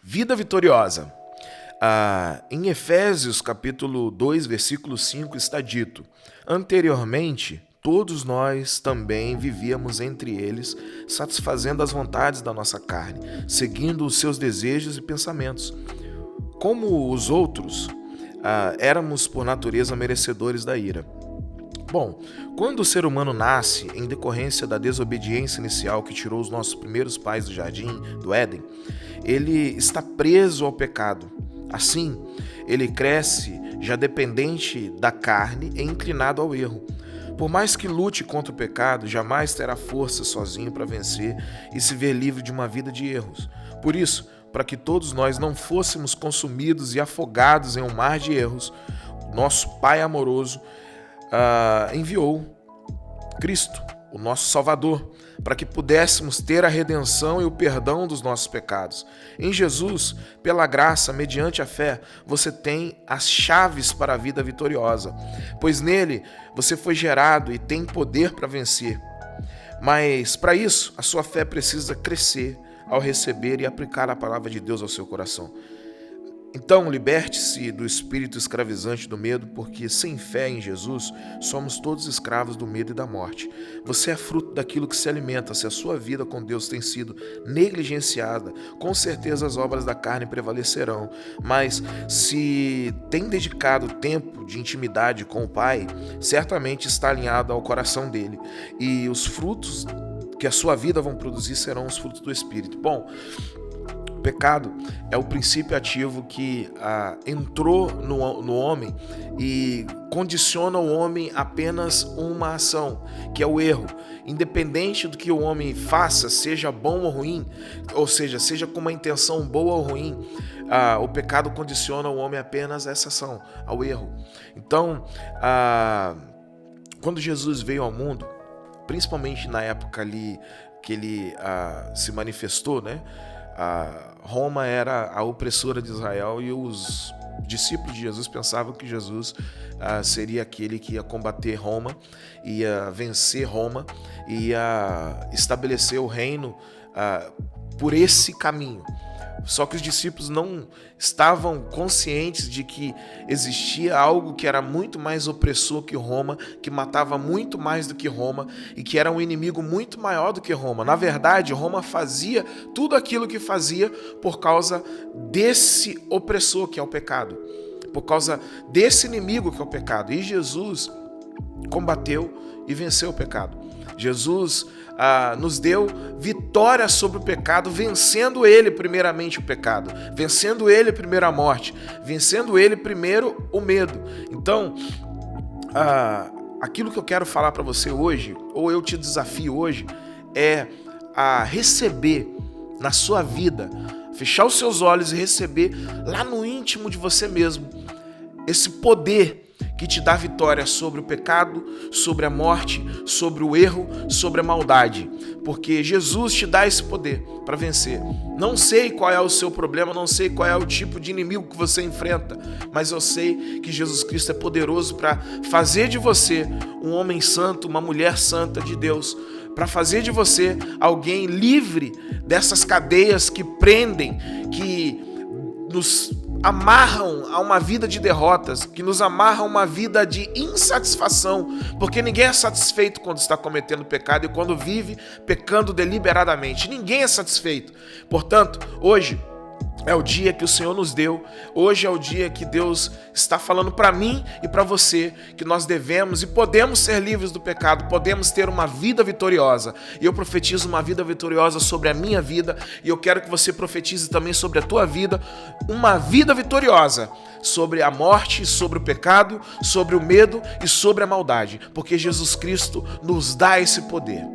Vida vitoriosa. Em Efésios capítulo 2, versículo 5 está dito: anteriormente, todos nós também vivíamos entre eles, satisfazendo as vontades da nossa carne, seguindo os seus desejos e pensamentos. Como os outros, éramos por natureza merecedores da ira. Bom, quando o ser humano nasce em decorrência da desobediência inicial que tirou os nossos primeiros pais do jardim, do Éden, ele está preso ao pecado. Assim, ele cresce já dependente da carne e inclinado ao erro. Por mais que lute contra o pecado, jamais terá força sozinho para vencer e se ver livre de uma vida de erros. Por isso, para que todos nós não fôssemos consumidos e afogados em um mar de erros, nosso Pai amoroso enviou Cristo, o nosso Salvador, para que pudéssemos ter a redenção e o perdão dos nossos pecados. Em Jesus, pela graça, mediante a fé, você tem as chaves para a vida vitoriosa, pois nele você foi gerado e tem poder para vencer. Mas, para isso, a sua fé precisa crescer ao receber e aplicar a palavra de Deus ao seu coração. Então, liberte-se do espírito escravizante do medo, porque sem fé em Jesus, somos todos escravos do medo e da morte. Você é fruto daquilo que se alimenta. Se a sua vida com Deus tem sido negligenciada, com certeza as obras da carne prevalecerão. Mas se tem dedicado tempo de intimidade com o Pai, certamente está alinhado ao coração dele. E os frutos que a sua vida vão produzir serão os frutos do Espírito. Bom, o pecado é o princípio ativo que entrou no homem e condiciona o homem apenas uma ação, que é o erro. Independente do que o homem faça, seja bom ou ruim, ou seja com uma intenção boa ou ruim, o pecado condiciona o homem apenas a essa ação, ao erro. Então, quando Jesus veio ao mundo, principalmente na época ali que ele se manifestou, né? Roma era a opressora de Israel e os discípulos de Jesus pensavam que Jesus seria aquele que ia combater Roma, ia vencer Roma, ia estabelecer o reino por esse caminho. Só que os discípulos não estavam conscientes de que existia algo que era muito mais opressor que Roma, que matava muito mais do que Roma e que era um inimigo muito maior do que Roma. Na verdade, Roma fazia tudo aquilo que fazia por causa desse opressor que é o pecado, por causa desse inimigo que é o pecado. E Jesus combateu e venceu o pecado. Jesus nos deu vitória sobre o pecado, vencendo ele primeiramente o pecado, vencendo ele primeiro a morte, vencendo ele primeiro o medo. Então, aquilo que eu quero falar para você hoje, ou eu te desafio hoje, é a receber na sua vida, fechar os seus olhos e receber lá no íntimo de você mesmo esse poder que te dá vitória sobre o pecado, sobre a morte, sobre o erro, sobre a maldade. Porque Jesus te dá esse poder para vencer. Não sei qual é o seu problema, não sei qual é o tipo de inimigo que você enfrenta, mas eu sei que Jesus Cristo é poderoso para fazer de você um homem santo, uma mulher santa de Deus, para fazer de você alguém livre dessas cadeias que prendem, que nos amarram a uma vida de derrotas, que nos amarram a uma vida de insatisfação, porque ninguém é satisfeito quando está cometendo pecado e quando vive pecando deliberadamente. Ninguém é satisfeito. Portanto, hoje é o dia que o Senhor nos deu, hoje é o dia que Deus está falando para mim e para você que nós devemos e podemos ser livres do pecado, podemos ter uma vida vitoriosa. E eu profetizo uma vida vitoriosa sobre a minha vida e eu quero que você profetize também sobre a tua vida, uma vida vitoriosa sobre a morte, sobre o pecado, sobre o medo e sobre a maldade, porque Jesus Cristo nos dá esse poder.